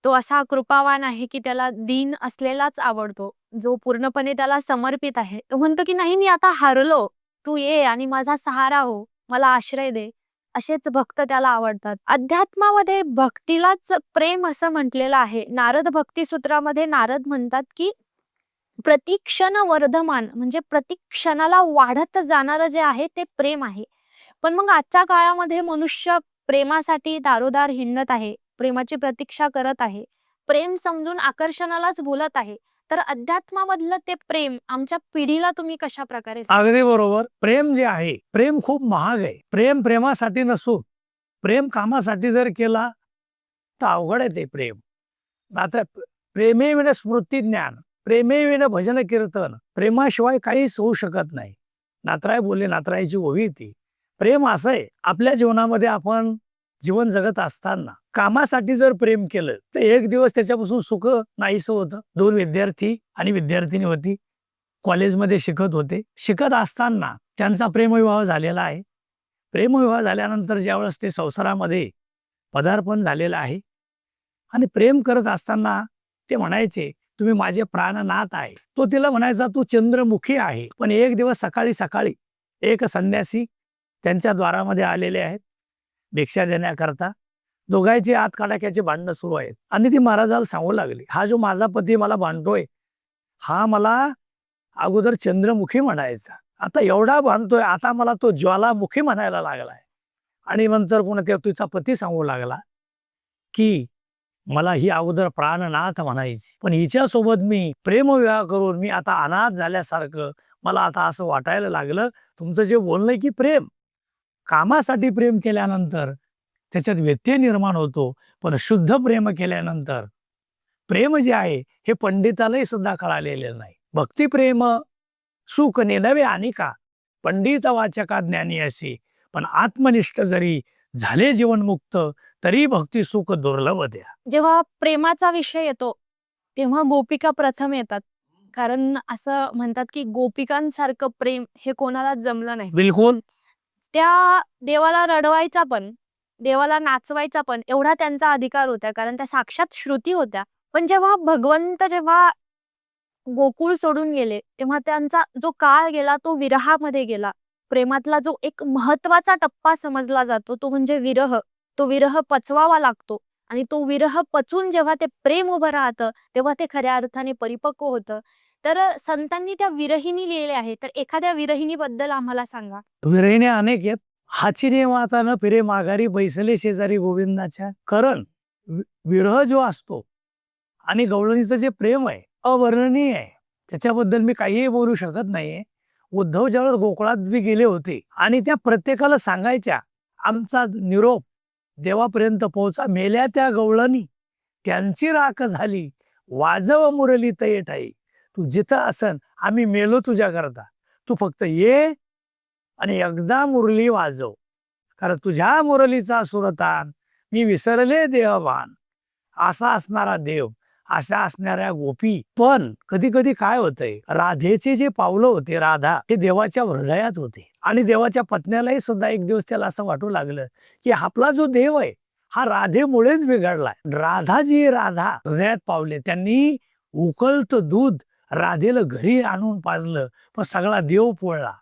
तो असा कृपावान आहे की त्याला दीन असलेलाच आवडतो, जो पूर्णपणे त्याला समर्पित आहे. तो म्हणतो की नाही, मी आता हारलो, तू ये आणि माझा सहारा हो, मला आश्रय दे. असेच भक्त त्याला आवडतात. अध्यात्मामध्ये भक्तीलाच प्रेम असं म्हटलेलं आहे. नारद भक्ती सूत्रामध्ये नारद म्हणतात की प्रतिक्षण वर्धमान, म्हणजे प्रतिक्षणाला वाढत जाणारं जे आहे ते प्रेम आहे. पण मग आजच्या काळामध्ये मनुष्य प्रेमासाठी दारोदार हिंडत आहे, प्रेमाची प्रतीक्षा करत आहे, प्रेम समजून आकर्षणालाच बोलत आहे. तर अध्यात्मामधलं ते प्रेम आमच्या पिढीला तुम्ही कशा प्रकारे अगदी बरोबर. प्रेम जे आहे, प्रेम खूप महाग आहे. प्रेम प्रेमासाठी नसून प्रेम कामासाठी जर केला तर अवघड आहे ते प्रेम. मात्र प्रेमेविना स्मृती ज्ञान, प्रेमेविना भजन कीर्तन, प्रेमाशिवाय काहीच होऊ शकत नाही. नाथराय बोलले, नाथरायची ओवी ती. प्रेम असं आहे, आपल्या जीवनामध्ये आपण जीवन जगत असताना कामासाठी जर प्रेम केलं तर एक दिवस त्याच्यापासून सुख नाहीसं होतं. 2 विद्यार्थी आणि विद्यार्थिनी होती, कॉलेजमध्ये शिकत होते. शिकत असताना त्यांचा प्रेमविवाह झालेला आहे. प्रेमविवाह झाल्यानंतर ज्यावेळेस ते संसारामध्ये पदार्पण झालेलं आहे आणि प्रेम करत असताना ते म्हणायचे, तुम्ही माझे प्राणनाथ आहे. तो तिला म्हणायचा, तू चंद्रमुखी आहे. पण एक दिवस सकाळी सकाळी एक संन्यासी त्यांच्या द्वारामध्ये आलेले आहेत भिक्षा देण्याकरता. दोघांची आत काडाक्याची भांडणं सुरू आहेत आणि ती महाराजाला सांगू लागली, हा जो माझा पती मला भांडतोय, हा मला अगोदर चंद्रमुखी म्हणायचा, आता एवढा भांडतोय, आता मला तो ज्वालामुखी म्हणायला लागलाय. आणि नंतर पुन्हा ते तिचा पती सांगू लागला की मला ही अगोदर प्राणनाथ म्हणायची, पण हिच्यासोबत मी प्रेमविवाह करून मी आता अनाथ झाल्यासारखं मला आता असं वाटायला लागलं. तुमचं जे बोलणं की प्रेम, कामासाठी प्रेम केल्यानंतर त्याच्यात व्यत्यय निर्माण होतो, पण शुद्ध प्रेम केल्यानंतर प्रेम जे आहे हे पंडितालाही सुद्धा कळालेलं नाही. भक्तिप्रेम सुख नेनवे अनिका, पंडित वाचका ज्ञानी अशी, पण आत्मनिष्ठ जरी झाले जीवनमुक्त तरी भक्ती सुख दुर्लभ द्या. जेव्हा प्रेमाचा विषय येतो तेव्हा गोपिका प्रथम येतात. कारण असं म्हणतात, की गोपिकांसारखं प्रेम हे कोणालाच जमलं नाही. बिलकुल. त्या देवाला रडवायच्या पण, देवाला नाचवायच्या पण एवढा त्यांचा अधिकार होता. कारण त्या साक्षात श्रुती होत्या. पण जेव्हा भगवंत गोकुळ सोडून गेले, तेव्हा त्यांचा जो काळ गेला तो विरहामध्ये गेला. प्रेमातला जो एक महत्त्वाचा टप्पा समजला जातो तो म्हणजे विरह. तो विरह पचवावा लागतो आणि तो विरह पचून जेव्हा ते प्रेम उभं राहतं, तेव्हा ते खऱ्या अर्थाने परिपक्व होतं. तर संतांनी त्या विरहिणी लिहिल्या आहेत. तर एखाद्या विरहिणीबद्दल आम्हाला सांगा? विरहिणी अनेक आहेत. हाचीने वाचा न फिरे माघारी बैसले शेजारी गोविंदाच्या. कारण विरह जो असतो आणि गवळणीचं जे प्रेम आहे अवर्णनीय आहे. त्याच्याबद्दल मी काहीही बोलू शकत नाहीये. उद्धव ज्यावेळेस गोकुळात बी गेले होते आणि त्या प्रत्येकाला सांगायच्या, आमचा निरोप देवापर्यंत पोहोचा. मेल्या त्या गवळणी त्यांची राख झाली, वाजव मुरली तये ठाई. तू जिथं असन आम्ही मेलो तुझ्याकरता. तू फक्त ये आणि एकदा मुरली वाजव. कारण तुझ्या मुरलीचा सुरतान मी विसरले देवभान. असा असणारा देव, अशा असणाऱ्या गोपी. पण कधी कधी काय होतंय, राधेचे जे पावलं होते, राधा हे देवाच्या हृदयात होते आणि देवाच्या पत्न्यालाही सुद्धा एक दिवस त्याला असं वाटू लागलं की आपला जो देव आहे हा राधेमुळेच बिघडलाय. राधा जी राधा हृदयात पावले, त्यांनी उकळतं दूध राधेला घरी आणून पाजलं, पण सगळा देव पोळला.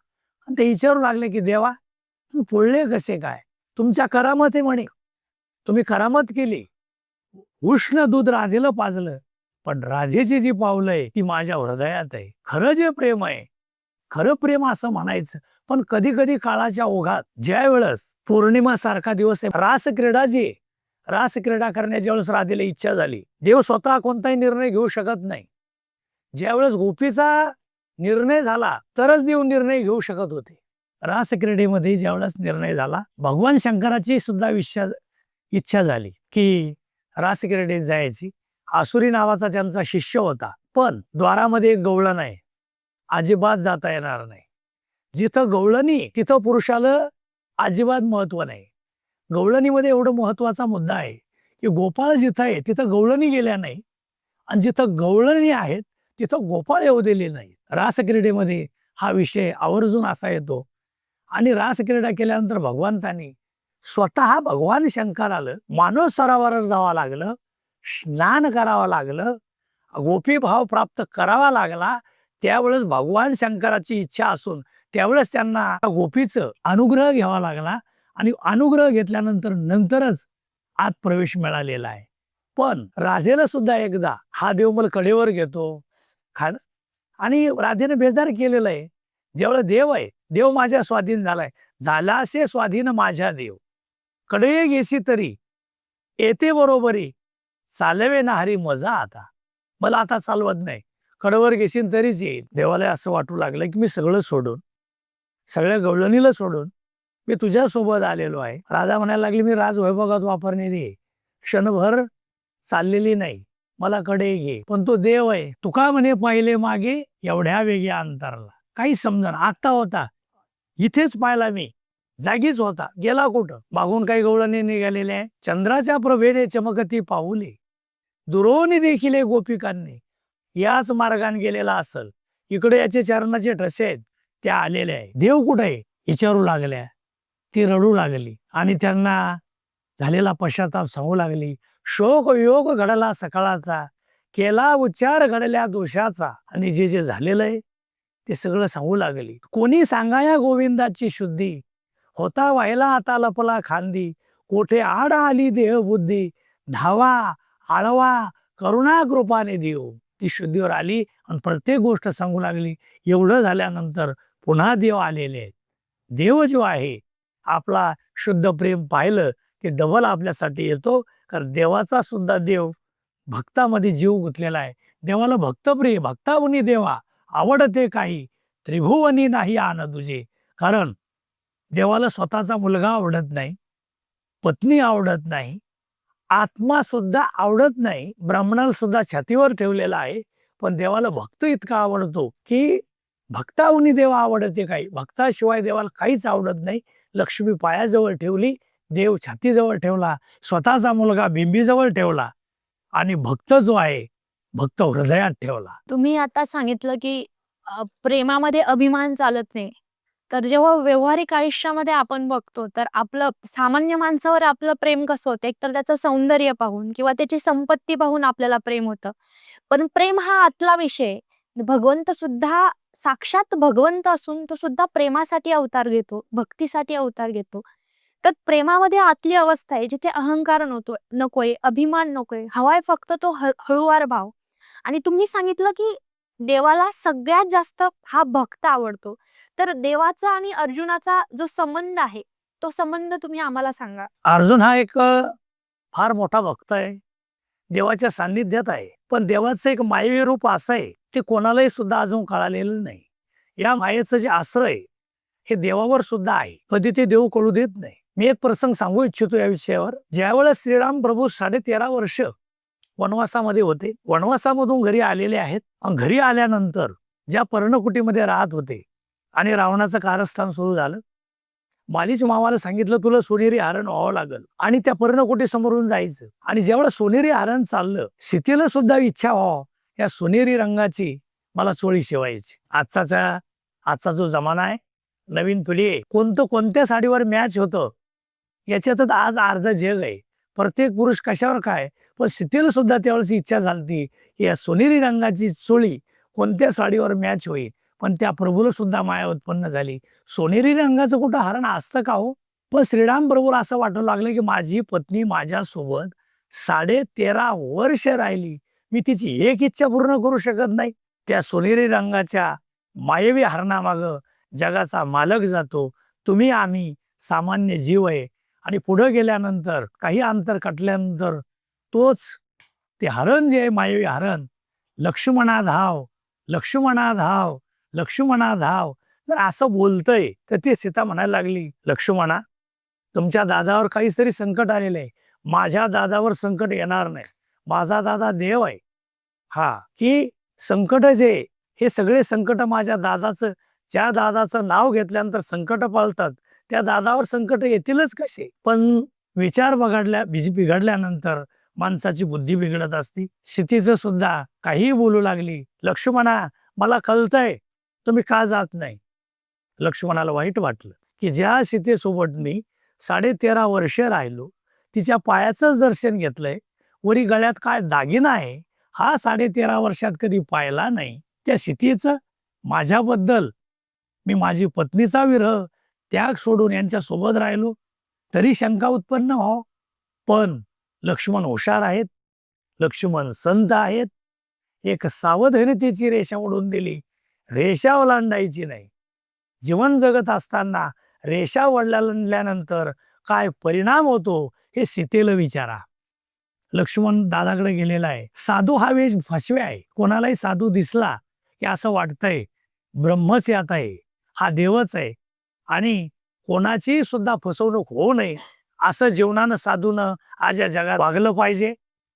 आणि ते विचारू लागले की देवा तुम्ही पोळले कसे काय? तुमच्या करामत आहे म्हणे, तुम्ही करामत केली, उष्ण दूध राधेला पाजलं, पण राधेची जी पावलं आहे ती माझ्या हृदयात आहे. खरं जे प्रेम आहे, खरं प्रेम असं म्हणायचं. पण कधी कधी काळाच्या ओघात ज्या वेळेस पौर्णिमा सारखा दिवस आहे, रासक्रीडा जी आहे, रासक्रीडा करण्याच्या वेळेस राधेला इच्छा झाली. देव स्वतः कोणताही निर्णय घेऊ शकत नाही. ज्यावेळेस गोपीचा निर्णय झाला तरच देव निर्णय घेऊ शकत होते. रासक्रीडेमध्ये ज्यावेळेस निर्णय झाला, भगवान शंकराची सुद्धा इच्छा झाली की रासक्रीडेत जायची. आसुरी नावाचा त्यांचा शिष्य होता, पण द्वारामध्ये एक गवळण आहे, अजिबात जाता येणार नाही. जिथं गवळणी तिथं पुरुषाला अजिबात महत्व नाही. गवळणीमध्ये एवढं महत्वाचा मुद्दा आहे की गोपाळ जिथं आहे तिथं गवळणी गेल्या नाही आणि जिथं गवळणी आहेत तिथं गोपाळ येऊ दिले नाही. रासक्रीडेमध्ये हा विषय आवर्जून असा येतो आणि रासक्रीडा केल्यानंतर भगवंतांनी स्वतः भगवान शंकराला मानव सरोवरावर जावं लागलं, स्नान करावं लागलं, गोपी भाव प्राप्त करावा लागला. त्यावेळेस भगवान शंकराची इच्छा असून त्यावेळेस त्यांना गोपीचं अनुग्रह घ्यावा लागला आणि अनुग्रह घेतल्यानंतर नंतरच आत प्रवेश मिळालेला आहे. पण राधेला सुद्धा एकदा हा देव मला कडेवर घेतो खान आणि राधेने बेजार केलेलं आहे. जेवढं देव आहे, देव माझ्या स्वाधीन झालाय, झाला असे स्वाधीन माझ्या देव. कडे गेसी तरी येते बरोबरी, चालवे ना हरी मजा आता. मला आता चालवत नाही, कडवर घेशील तरीच येईल. देवाला असं वाटू लागलं की मी सगळं सोडून, सगळ्या गवळणीला सोडून मी तुझ्यासोबत आलेलो आहे. राधा म्हणायला लागली मी राजवैभवात वापरणारी आहे, क्षणभर चाललेली नाही, मला कडे घे. पण तो देव आहे, तुका म्हणे पाहिले मागे एवढ्या वेगळ्या अंतरला. काही समजा आता होता इथेच पाहिला मी, जागीच होता, गेला कुठं? मागून काही गवळणी निघालेले आहे. चंद्राच्या प्रभेने चमकती पाऊले, दुरोनी देखील गोपिकांनी याच मार्गाने गेलेला असल. इकडे याचे चरणाचे ठसे आहेत, त्या आलेले आहे. देव कुठे आहे विचारू लागल्या. ती रडू लागली आणि त्यांना झालेला पश्चाताप सांगू लागली. शोक योग घडला सकाळाचा, केला उच्चार घडल्या दोषाचा. आणि जे जे झालेलं आहे ते सगळं सांगू लागली. कोणी सांगाया गोविंदाची शुद्धी, होता व्हायला आता लपला खांदी. कोठे आड आली देह बुद्धी, धावा आळवा करुणा कृपाने देव. ती शुद्धीवर आली आणि प्रत्येक गोष्ट सांगू लागली. एवढं झाल्यानंतर पुन्हा देव आलेले आहेत. देव जो आहे आपला शुद्ध प्रेम पाहिलं की डबल आपल्यासाठी येतो. कारण देवाचा सुद्धा देव भक्तामध्ये जीव गुंतलेला आहे. देवाला भक्तप्रिय, भक्तावनी देवा आवडते काही, त्रिभुवनी नाही आन तुझे. कारण देवाला स्वतःचा मुलगा आवडत नाही, पत्नी आवडत नाही, आत्मा सुद्धा आवडत नाही. ब्राह्मणाला सुद्धा छातीवर ठेवलेला आहे. पण देवाला भक्त इतका आवडतो की भक्तावनी देवा आवडते काही, भक्ताशिवाय देवाला काहीच आवडत नाही. लक्ष्मी पायाजवळ ठेवली, देव छातीजवळ ठेवला, स्वतःचा मुलगा बिंबीजवळ ठेवला आणि भक्त जो आहे, भक्त हृदयात ठेवला. तुम्ही आता सांगितलं की प्रेमामध्ये अभिमान चालत नाही. तर जेव्हा व्यावहारिक आयुष्यामध्ये आपण बघतो, तर आपलं सामान्य माणसावर आपलं प्रेम कसं होतं? एकतर त्याचं सौंदर्य पाहून किंवा त्याची संपत्ती पाहून आपल्याला प्रेम होतं. पण प्रेम हा आतला विषय आहे. भगवंत सुद्धा साक्षात भगवंत असून तो सुद्धा प्रेमासाठी अवतार घेतो, भक्तीसाठी अवतार घेतो. तर प्रेमामध्ये आतली अवस्था आहे, जिथे अहंकार नकोय, अभिमान नकोय, हवाय फक्त तो हळूवार भाव. आणि तुम्ही सांगितलं की देवाला सगळ्यात जास्त हा भक्त आवडतो. तर देवाचा आणि अर्जुनाचा जो संबंध आहे, तो संबंध तुम्ही आम्हाला सांगा. अर्जुन हा एक फार मोठा भक्त आहे. देवाच्या सान्निध्यात आहे. पण देवाचं एक मायवी रूप असं आहे, ते कोणालाही सुद्धा अजून कळालेलं नाही. या मायेचं जे आश्रय हे देवावर सुद्धा आहे. कधी ते देव कळू देत नाही. मी एक प्रसंग सांगू इच्छितो या विषयावर. ज्यावेळेस श्रीराम प्रभू 13.5 वर्ष वनवासामध्ये होते. वनवासामधून घरी आलेले आहेत. घरी आल्यानंतर ज्या पर्णकुटीमध्ये राहत होते आणि रावणाचं कारस्थान सुरू झालं. मालीच मामाला सांगितलं, तुला सोनेरी हरण व्हावं लागल आणि त्या पर्णकुटी समोरून जायचं. आणि जेवढं सोनेरी हरण चाललं, सीतेला सुद्धा इच्छा व्हावं या सोनेरी रंगाची मला चोळी शिवायची. आजचा जो जमाना आहे, नवीन पिढी आहे, कोणत्या साडीवर मॅच होतं याच्यातच आज अर्ध जग आहे. प्रत्येक पुरुष कशावर काय, पण सीतेला सुद्धा त्यावेळेस इच्छा झाली की या सोनेरी रंगाची चोळी कोणत्या साडीवर मॅच होईल. पण त्या प्रभूला सुद्धा माया उत्पन्न झाली. सोनेरी रंगाचं कुठं हरण असतं का हो? पण श्रीराम प्रभूला असं वाटू लागलं की माझी पत्नी माझ्यासोबत 13.5 वर्ष राहिली, मी तिची एक इच्छा पूर्ण करू शकत नाही. त्या सोनेरी रंगाच्या मायवी हरणामागं जगाचा मालक जातो. तुम्ही आम्ही सामान्य जीव आहे. आणि पुढे गेल्यानंतर काही अंतर कटल्यानंतर तोच ते हरण जे आहे, मायवी हरण, लक्ष्मणा धाव, लक्ष्मणा धाव, लक्ष्मणा धाव, जर असं बोलतंय तर ती सीता म्हणायला लागली, लक्ष्मणा, तुमच्या दादावर काहीतरी संकट आलेलं आहे. माझ्या दादावर संकट येणार नाही. माझा दादा देव आहे. की संकट जे हे सगळे संकट माझ्या दादाचं, ज्या दादाचं नाव घेतल्यानंतर संकट पाळतात, त्या दादावर संकट येतीलच कसे. पण विचार बिघडल्यानंतर माणसाची बुद्धी बिघडत असती. सीतेचं सुद्धा काहीही बोलू लागली, लक्ष्मणा, मला कळतंय तुम्ही का जात नाही. लक्ष्मणाला वाईट वाटलं की ज्या सीतेसोबत मी 13.5 वर्ष राहिलो, तिच्या पायाचंच दर्शन घेतलंय, वरी गळ्यात काय दागिना आहे हा 13.5 वर्षात कधी पाहिला नाही. त्या सीतेचं माझ्याबद्दल, मी माझी पत्नीचा विरह त्याग सोडून यांच्या सोबत राहिलो तरी शंका उत्पन्न हो. पण लक्ष्मण हुशार आहेत, लक्ष्मण संत आहेत. एक सावधानतेची रेषा ओढून दिली. रेषा ओलांडायची नाही. जीवन जगत असताना रेषा ओलांडल्यानंतर काय परिणाम होतो हे सीतेला विचारा. लक्ष्मण दादाकडे गेलेला आहे. साधू हा वेश फसवे आहे. कोणालाही साधू दिसला की असं वाटतंय ब्रह्मच यात आहे, हा देवच आहे. आणि कोणाची सुद्धा फसवणूक होऊ नये असं जीवनानं साधूनं आज या जगात वागलं पाहिजे.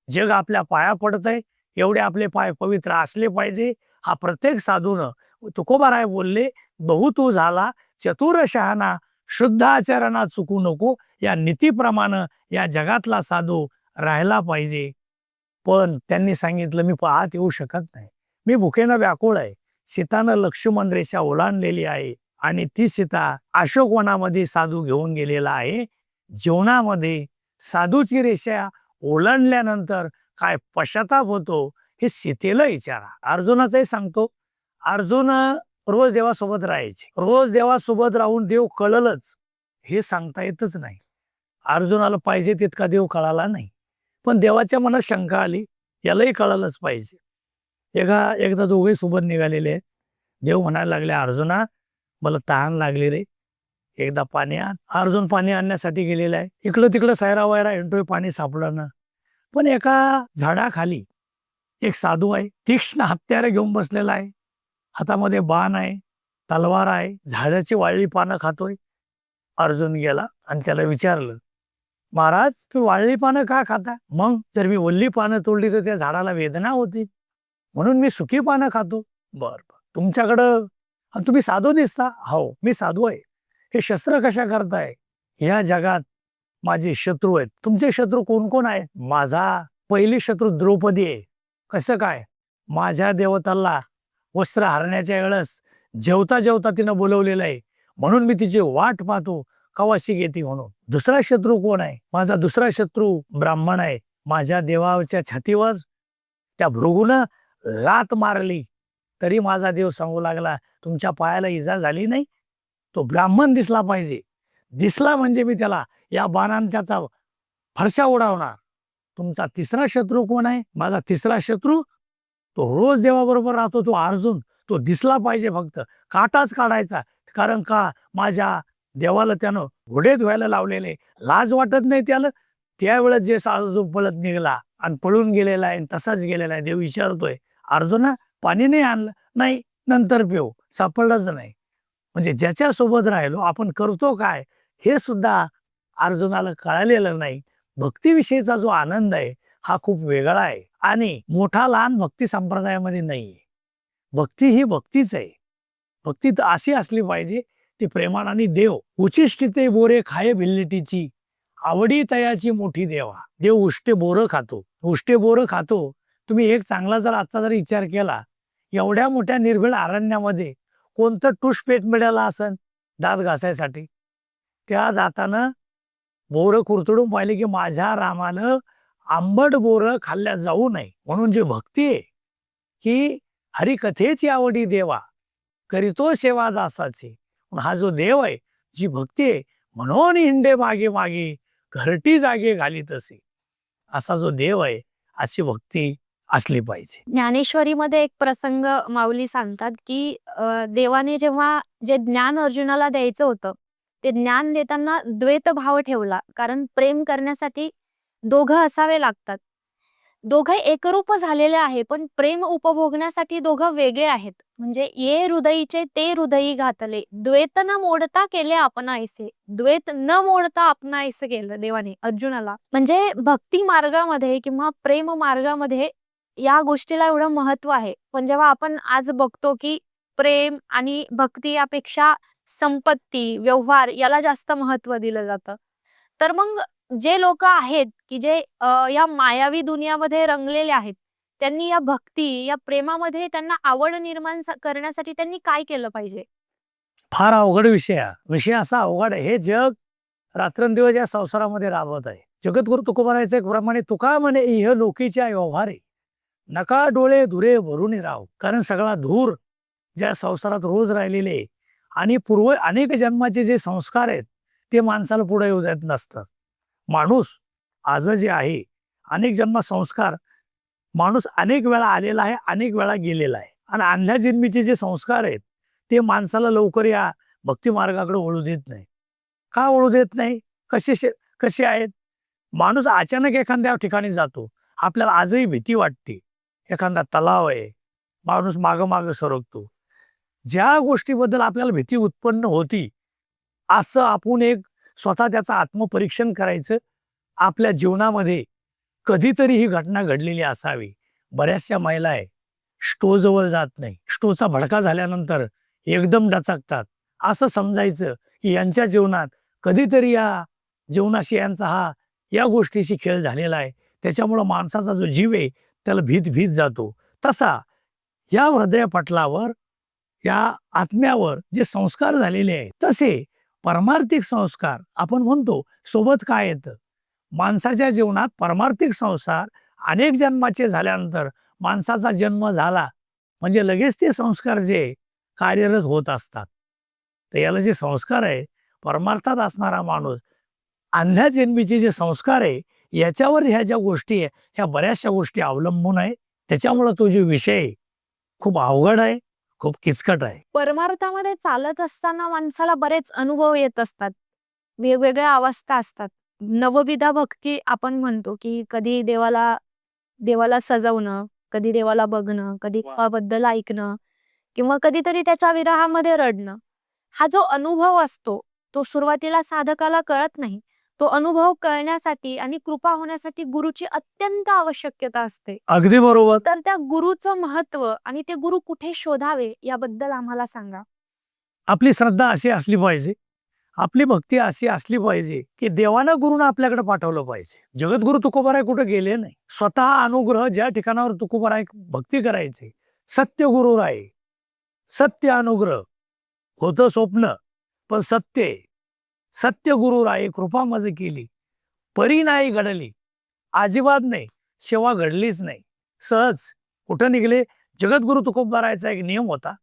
जग आपल्या पाया पडतंय, एवढे आपले पाय पवित्र असले पाहिजे. हा प्रत्येक साधूनं, तुकोबाराय बोलले, बहु तू झाला चतुर शहाणा, शुद्ध आचरणात चुकू नको, या नीतीप्रमाणे या जगातला साधू राहायला पाहिजे. पण त्यांनी सांगितलं, मी पाहत येऊ शकत नाही, मी भुकेनं व्याकुळ आहे. सीतानं लक्ष्मण रेषा ओलांडलेली आहे आणि ती सीता अशोकवनामध्ये साधू घेऊन गेलेला आहे. जीवनामध्ये साधूची रेषा ओलांडल्यानंतर काय पश्चाताप होतो हे सीतेला विचारा. अर्जुनाचंही सांगतो, अर्जुन रोज देवासोबत राहायचे. रोज देवासोबत राहून देव कळलंच हे सांगता येतच नाही. अर्जुनाला पाहिजे तितका देव कळाला नाही, पण देवाच्या मनात शंका आली, यालाही कळालंच पाहिजे. एकदा दोघे सोबत निघालेले आहेत. देव म्हणायला लागले, अर्जुना, मला तहान लागली रे, एकदा पाणी आण. अर्जुन पाणी आणण्यासाठी गेलेला आहे. इकडं तिकडं सायरा वायरा हिंडतोय, पाणी सापडलं ना. पण एका झाडाखाली एक साधू आहे, तीक्ष्ण हत्यारे घेऊन बसलेला आहे. हातामध्ये बाण आहे, तलवार आहे, झाडाची वाळली पानं खातोय. अर्जुन गेला आणि त्याला विचारलं, महाराज, तुम्ही वाळली पानं का खाता? मग जर मी ओल्ली पानं तोडली तर त्या झाडाला वेदना होती, म्हणून मी सुकी पानं खातो. बर, तुमच्याकडं तुम्ही साधू दिसता. हो, मी साधू आहे. हे शस्त्र कशा करताय? या जगात माझे शत्रू आहेत. तुमचे शत्रू कोण कोण आहेत? माझा पहिली शत्रू द्रौपदी आहे. कसं काय? माझ्या देवताला वस्त्र हरण्याच्या वेळेस जेवता जेवता तिनं बोलवलेलं आहे, म्हणून मी तिची वाट पाहतो कवाशी घेते म्हणून. दुसरा शत्रू कोण आहे? माझा दुसरा शत्रू ब्राह्मण आहे. माझ्या देवाच्या छातीवर त्या भृगूनं लात मारली तरी माझा देव सांगू लागला, तुमच्या पायाला इजा झाली नाही? तो ब्राह्मण दिसला पाहिजे. दिसला म्हणजे मी त्याला या बाणाने त्याचा फरशा उडवणार. तुमचा तिसरा शत्रू कोण आहे? माझा तिसरा शत्रू तो रोज देवाबरोबर राहतो, तो अर्जुन. तो दिसला पाहिजे, फक्त काटाच काढायचा. कारण का माझ्या देवाला त्यानं घोडे धुवायला लावलेले, लाज वाटत नाही त्याला. त्यावेळेस जे अर्जुन पळत निघाला आणि पळून गेलेला आहे, तसाच गेलेला आहे. देव विचारतोय, अर्जुना पाणी नाही आणलं? नाही, नंतर पिऊ. सापडलंच नाही. म्हणजे ज्याच्यासोबत राहिलो आपण करतो काय हे सुद्धा अर्जुनाला कळालेलं नाही. भक्तीविषयीचा जो आनंद आहे हा खूप वेगळा आहे आणि मोठा लहान भक्ती संप्रदायामध्ये नाहीये. भक्ती ही भक्तीच आहे. भक्ती तर अशी असली पाहिजे ती प्रेमाने. आणि देव उचिष्टिते बोरे खाये भिल्लिटीची, आवडी तयाची मोठी देवा. देव उष्टे बोरं खातो. उष्टे बोरं खातो. तुम्ही एक चांगला जर आजचा जर विचार केला, एवढ्या मोठ्या निर्भीड अरण्यामध्ये कोणतं टूथपेस्ट मिळालं असन दात घासायसाठी? त्या दातानं बोरं कुरतडून पाहिले की माझ्या रामानं आंबट बोरं खाल्ल्या जाऊ नये. म्हणून जी भक्ती आहे की हरिकथेची आवडी देवा, करीतो सेवा दासाची. हा जो देव आहे, जी भक्ती आहे, म्हणून हिंडे मागे मागे घरटी जागे घालीत असे. असा जो देव आहे, अशी भक्ती असली पाहिजे. ज्ञानेश्वरीमध्ये एक प्रसंग माऊली सांगतात की देवाने जेव्हा जे ज्ञान अर्जुनाला द्यायचं होतं ते ज्ञान देताना द्वैत भाव ठेवला. कारण प्रेम करण्यासाठी दोघं असावे लागतात. दोघं एकरूप झालेले आहे, पण प्रेम उपभोगण्यासाठी दोघं वेगळे आहेत. म्हणजे ये हृदयीचे ते हृदयी घातले, द्वैत न मोडता केले आपणायसे. द्वैत न मोडता आपणायसे केलं देवाने अर्जुनाला. म्हणजे भक्ती मार्गामध्ये किंवा प्रेम मार्गामध्ये या गोष्टीला एवढं महत्व आहे. पण जेव्हा आपण आज बघतो की प्रेम आणि भक्ती यापेक्षा संपत्ती, व्यवहार याला जास्त महत्व दिलं जातं. तर मग जे लोक आहेत की जे या मायावी दुनियामध्ये रंगलेले आहेत, त्यांनी या भक्ती, या प्रेमामध्ये त्यांना आवड निर्माण करण्यासाठी त्यांनी काय केलं पाहिजे? फार अवघड विषय हा. विषय असा अवघड आहे. हे जग रात्रंदिवस या संसारामध्ये राबवत आहे. जगद्गुरु तुकोबारायचं एक प्रमाणे, तुका म्हणे इह लोकीच्या व्यवहारे, नका डोळे धुरे भरून राव. कारण सगळा धूर ज्या संसारात रोज राहिलेले आणि पूर्व अनेक जन्माचे जे संस्कार आहेत ते माणसाला पुढे येऊ देत नसतात. माणूस आज जे आहे, अनेक जन्म संस्कार, माणूस अनेक वेळा आलेला आहे, अनेक वेळा गेलेला आहे. आणि आंध्या जन्मीचे जे संस्कार आहेत ते माणसाला लवकर या भक्ती मार्गाकडे वळू देत नाही. का वळू देत नाही? कसे आहेत? माणूस अचानक एखाद्या ठिकाणी जातो, आपल्याला आजही भीती वाटते. एखादा तलाव आहे, माणूस मागं मागं सरकतो. ज्या गोष्टीबद्दल आपल्याला भीती उत्पन्न होती, असं आपण एक स्वतः त्याचं आत्मपरीक्षण करायचं. आपल्या जीवनामध्ये कधीतरी ही घटना घडलेली असावी. बऱ्याचशा महिला आहे, स्टोजवळ जात नाही. स्टोचा भडका झाल्यानंतर एकदम डचकतात. असं समजायचं की यांच्या जीवनात कधीतरी या जीवनाशी यांचा या गोष्टीशी खेळ झालेला आहे. त्याच्यामुळं माणसाचा जो जीव आहे त्याला भीत भीत जातो. तसा या हृदयपटलावर, या आत्म्यावर जे संस्कार झालेले आहेत, तसे परमार्थिक संस्कार आपण म्हणतो. सोबत काय येतं? माणसाच्या जीवनात परमार्थिक संस्कार अनेक जन्माचे झाल्यानंतर माणसाचा जन्म झाला म्हणजे लगेच ते संस्कार जे कार्यरत होत असतात. तर याला जे संस्कार आहे, परमार्थात असणारा माणूस, अंध्या जन्मीचे जे संस्कार आहे याच्यावर ह्या ज्या गोष्टी आहे, ह्या बऱ्याचशा गोष्टी अवलंबून आहे. त्याच्यामुळं तो जो विषय खूप अवघड आहे, खूप किचकट आहे. परमार्थामध्ये चालत असताना माणसाला बरेच अनुभव येत असतात, वेगवेगळ्या अवस्था असतात. नवविधा भक्ती आपण म्हणतो की कधी देवाला सजवणं, कधी देवाला बघणं, कधी देवाबद्दल ऐकणं किंवा कधीतरी त्याच्या विरहामध्ये रडणं. हा जो अनुभव असतो तो सुरुवातीला साधकाला कळत नाही. तो अनुभव कळण्यासाठी आणि कृपा होण्यासाठी गुरुची अत्यंत आवश्यकता असते. अगदी बरोबर. तर त्या गुरुचं महत्व आणि ते गुरु कुठे शोधावे याबद्दल आम्हाला सांगा. आपली श्रद्धा अशी असली पाहिजे, आपली भक्ती अशी असली पाहिजे की देवानं गुरुनं आपल्याकडे पाठवलं पाहिजे. जगद्गुरु तुकोबाराय कुठे गेले नाही. स्वतः अनुग्रह ज्या ठिकाणावर तुकोबाराय भक्ती करायचे, सत्य गुरु राय, सत्य अनुग्रह होतं स्वप्न, पण सत्य आहे. सत्य गुरु राय कृपा मज केली, परी नाही घडली, अजिबात नाही, सेवा घडलीच नाही. सहज कुठं निघले? जगद्गुरु तुकोबारायचा एक नियम होता,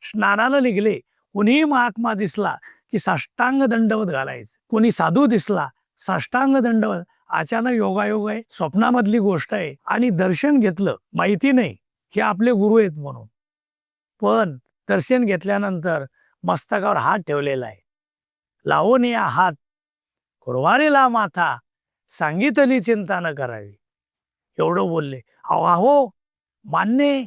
स्नानाला निघले, कुणीही महात्मा दिसला की साष्टांग दंडवत घालायचं. कोणी साधू दिसला साष्टांग दंडवत. अचानक योगायोग आहे, स्वप्नामधली गोष्ट आहे आणि दर्शन घेतलं, माहिती नाही हे आपले गुरु आहेत म्हणून, पण दर्शन घेतल्यानंतर मस्तकावर हात ठेवलेला आहे, लावून या हात कुरवारीला माथा, सांगितली चिंता न करावी, एवढं बोलले. अहो मान्य आहे,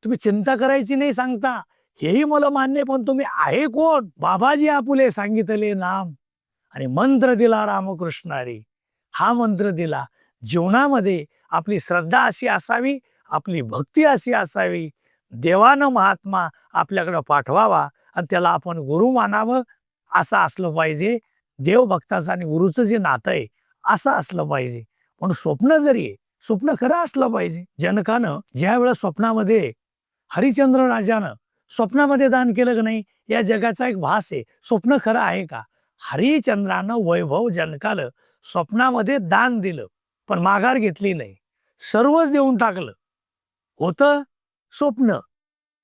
तुम्ही चिंता करायची नाही सांगता, हेही मला मान्य, पण तुम्ही आहे कोण? बाबाजी आपुले सांगितले नाम आणि मंत्र दिला रामकृष्णारी. हा मंत्र दिला. जीवनामध्ये आपली श्रद्धा अशी असावी, आपली भक्ती अशी असावी, देवानं महात्मा आपल्याकडं पाठवावा आणि त्याला आपण गुरु मानावं, असं असलं पाहिजे. देवभक्ताचं आणि गुरुचं जे नातं आहे असं असलं पाहिजे. पण स्वप्न जरी आहे, स्वप्न खरं असलं पाहिजे. जनकानं ज्या वेळेस स्वप्नामध्ये हरिश्चंद्र राजानं स्वप्नामध्ये दान केलं की नाही, या जगाचा एक भास आहे. स्वप्न खरं आहे का? हरिश्चंद्रानं वैभव जनकाला स्वप्नामध्ये दान दिलं, पण माघार घेतली नाही, सर्वच देऊन टाकलं. होतं स्वप्न,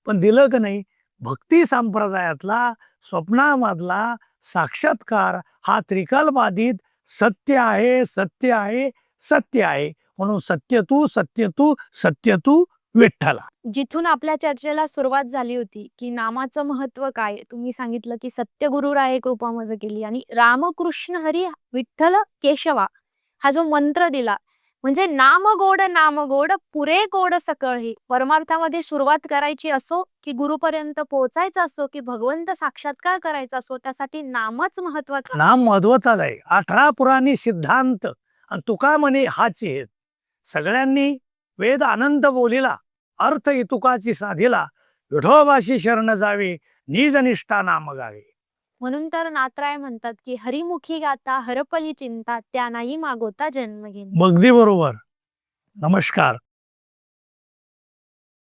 पण दिलं का नाही? भक्ती संप्रदायातला स्वप्नामधला साक्षात्कार हा त्रिकाल बाधित सत्य आहे, सत्य आहे, सत्य आहे. म्हणून सत्य तू, सत्य तू, सत्य तू विठ्ठला. जिथून आपल्या चर्चेला सुरुवात झाली होती की नामाचं महत्व काय, तुम्ही सांगितलं की सत्य गुरु राये कृपा मज केली आणि रामकृष्ण हरी विठ्ठल केशवा हा जो मंत्र दिला, म्हणजे नाम गोड पुरे गोड सकळही. परमार्थामध्ये सुरुवात करायची असो की गुरुपर्यंत पोहोचायचं असो की भगवंत साक्षात्कार करायचा असो, त्यासाठी नामच महत्वाचं. नाम महत्वाचाच आहे. 18 पुराणी सिद्धांत आणि तुका म्हणे हाच हेत. सगळ्यांनी वेद अनंत बोलिला, अर्थ इतुकाची साधिला, विठोबाशी शरण जावे, निज निष्ठा नाम गावे. म्हणून तर नात्राय म्हणतात की हरिमुखी गाता हरपली चिंता, त्या नाही मागोता जन्म घेणे. अगदी बरोबर. नमस्कार.